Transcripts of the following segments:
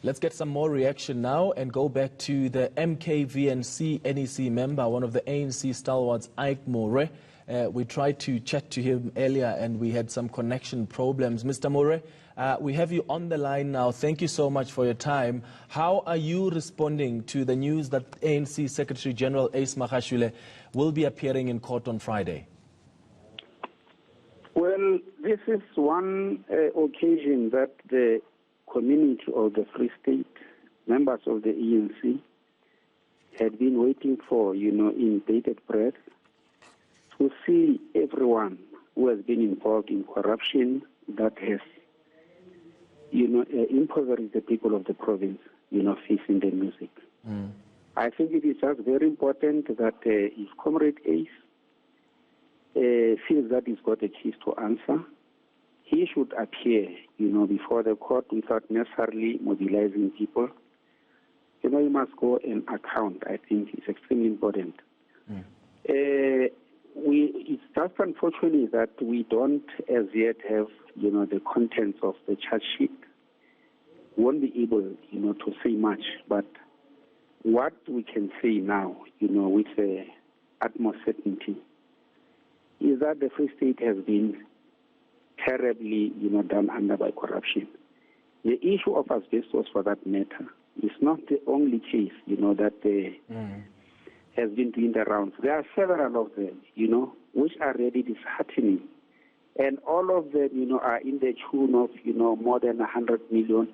Let's get some more reaction now and go back to the MKVNC NEC member, one of the ANC stalwarts, Ike Moroe. We tried to chat to him earlier and we had some connection problems. Mr. Moroe, we have you on the line now. Thank you so much for your time. How are you responding to the news that ANC Secretary-General Ace Magashule will be appearing in court on Friday? Well, this is one occasion that the community of the Free State, members of the ANC, had been waiting for, in bated breath, to see everyone who has been involved in corruption that has, impoverished the people of the province, facing the music. I think it is just very important that if Comrade Ace feels that he's got a case to answer, he should appear, before the court without necessarily mobilizing people. He must go and account. I think it's extremely important. It's just unfortunate that we don't as yet have, the contents of the charge sheet. We won't be able, to say much. But what we can say now, with utmost certainty, is that the Free State has been terribly, done under by corruption. The issue of asbestos, for that matter, is not the only case, that has been doing the rounds. There are several of them, which are really disheartening. And all of them, are in the tune of, more than 100 million.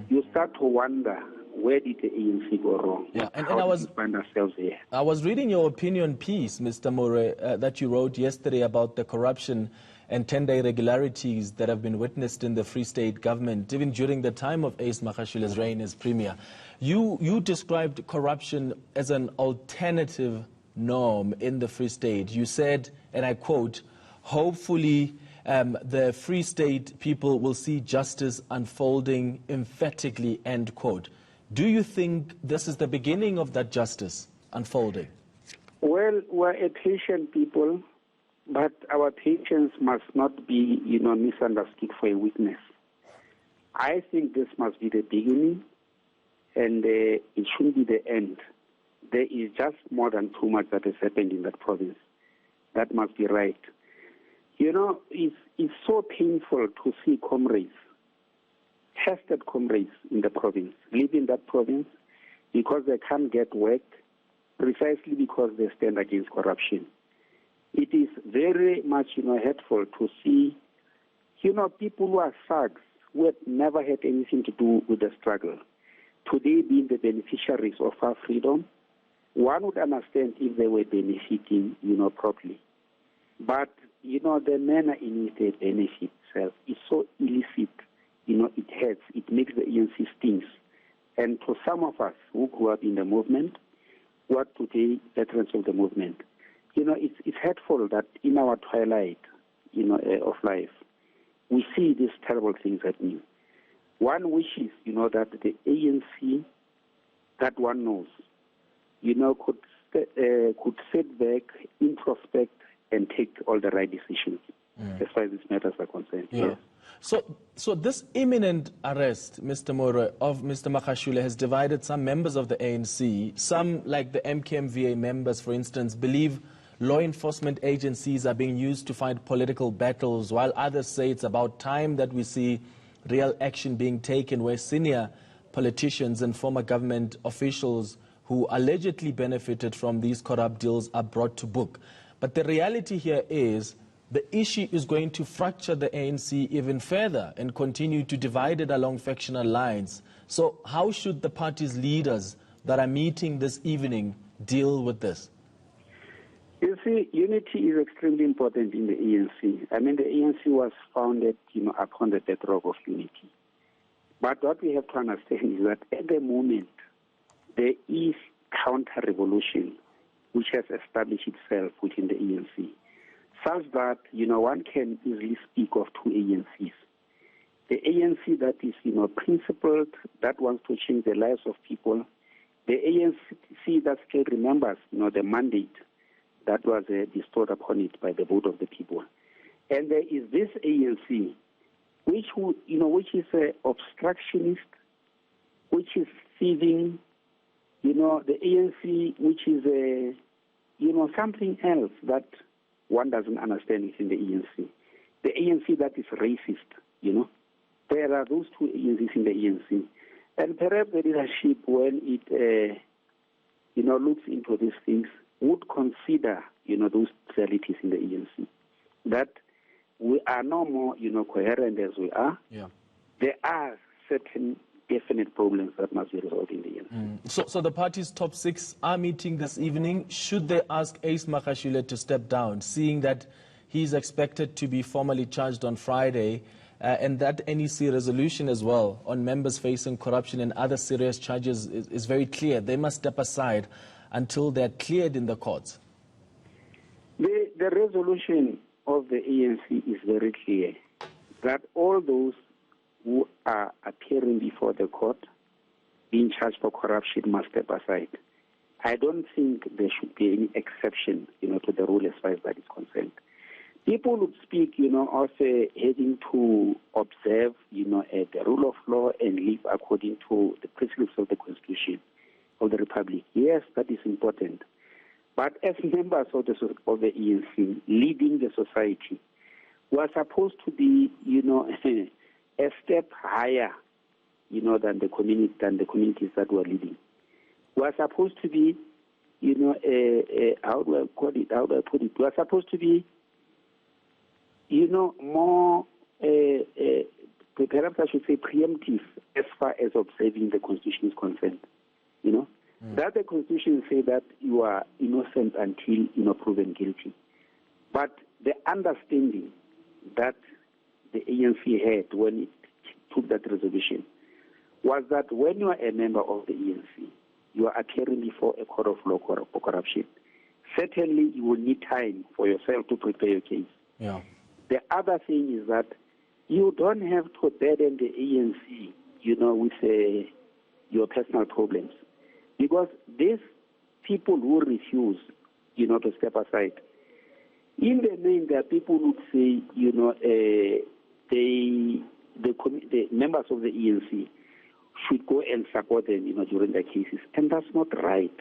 You start to wonder, where did the ANC go wrong? Yeah, and How did we find ourselves here? I was reading your opinion piece, Mr. Moroe, that you wrote yesterday about the corruption and tender irregularities that have been witnessed in the Free State government, even during the time of Ace Magashule's reign as Premier. You described corruption as an alternative norm in the Free State. You said, and I quote, hopefully the Free State people will see justice unfolding emphatically, end quote. Do you think this is the beginning of that justice unfolding? Well, we're a patient people, but our patience must not be, misunderstood for a weakness. I think this must be the beginning, and it shouldn't be the end. There is just more than too much that has happened in that province. That must be right. It's so painful to see comrades, tested comrades in the province, leaving that province because they can't get work, precisely because they stand against corruption. It is very much, hurtful to see, people who are thugs, who have never had anything to do with the struggle, today being the beneficiaries of our freedom. One would understand if they were benefiting, properly. But, the manner in which they benefit itself is so illicit, it hurts, it makes the ANC stings. And to some of us who grew up in the movement, who are today veterans of the movement, it's hurtful that in our twilight, of life, we see these terrible things happening. One wishes, that the ANC, that one knows, could sit back, introspect, and take all the right decisions as far as these matters are concerned. Yeah. Yes. So this imminent arrest, Mr. Moroe, of Mr. Magashule has divided some members of the ANC. Some, like the MKVNC members, for instance, believe law enforcement agencies are being used to fight political battles, while others say it's about time that we see real action being taken where senior politicians and former government officials who allegedly benefited from these corrupt deals are brought to book. But the reality here is the issue is going to fracture the ANC even further and continue to divide it along factional lines. So how should the party's leaders that are meeting this evening deal with this? You see, unity is extremely important in the ANC. I mean, the ANC was founded, upon the bedrock of unity. But what we have to understand is that at the moment, there is counter-revolution which has established itself within the ANC, such that, one can easily speak of two ANCs. The ANC that is, principled, that wants to change the lives of people. The ANC that still remembers, the mandate that was bestowed upon it by the vote of the people. And there is this ANC, which is obstructionist, which is feeding, the ANC, which is something else that one doesn't understand within the ANC. The ANC that is racist, There are those two ANCs in the ANC. And perhaps the leadership, when it, looks into these things, would consider, those realities in the ANC. That we are no more, coherent as we are. Yeah. There are certain definite problems that must be resolved in the ANC. So the party's top six are meeting this evening. Should they ask Ace Magashule to step down, seeing that he's expected to be formally charged on Friday, and that NEC resolution as well on members facing corruption and other serious charges is very clear. They must step aside until they're cleared in the courts. The resolution of the ANC is very clear that all those who are appearing before the court being charged for corruption must step aside. I don't think there should be any exception, to the rule as far as that is concerned. People would speak, of having to observe, the rule of law and live according to the principles of the Constitution of the Republic. Yes, that is important. But as members of the ANC, leading the society, we are supposed to be, a step higher, than the communities that we are leading. We are supposed to be, how do I put it? We are supposed to be, more, perhaps I should say preemptive as far as observing the Constitution is concerned. That the Constitution says that you are innocent until proven guilty. But the understanding that the ANC had when it took that resolution was that when you are a member of the ANC, you are appearing before a court of law for corruption. Certainly, you will need time for yourself to prepare your case. Yeah. The other thing is that you don't have to burden the ANC, with your personal problems. Because these people who refuse, to step aside, in the main, there are people who say, the members of the ANC should go and support them, during their cases. And that's not right,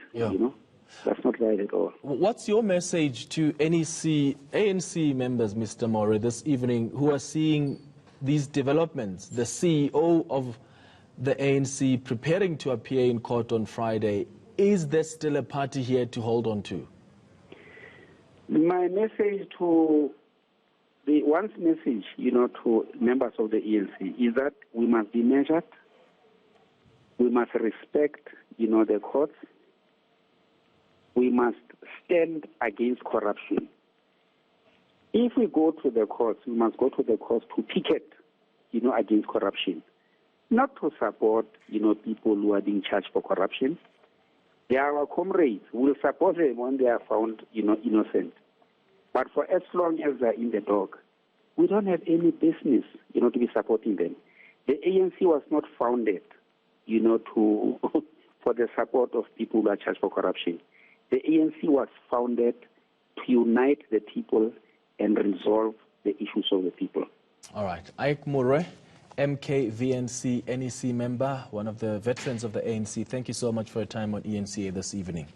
That's not right at all. What's your message to ANC members, Mr. Moroe, this evening, who are seeing these developments? The CEO of the ANC preparing to appear in court on Friday. Is there still a party here to hold on to? My message to to members of the ANC is that we must be measured. We must respect, the courts. We must stand against corruption. If we go to the courts, we must go to the courts to picket, against corruption. Not to support, people who are being charged for corruption. They are our comrades. We'll support them when they are found, innocent. But for as long as they're in the dock, we don't have any business, to be supporting them. The ANC was not founded, for the support of people who are charged for corruption. The ANC was founded to unite the people and resolve the issues of the people. All right. Ike Moroe, MKVNC NEC member, one of the veterans of the ANC. Thank you so much for your time on eNCA this evening.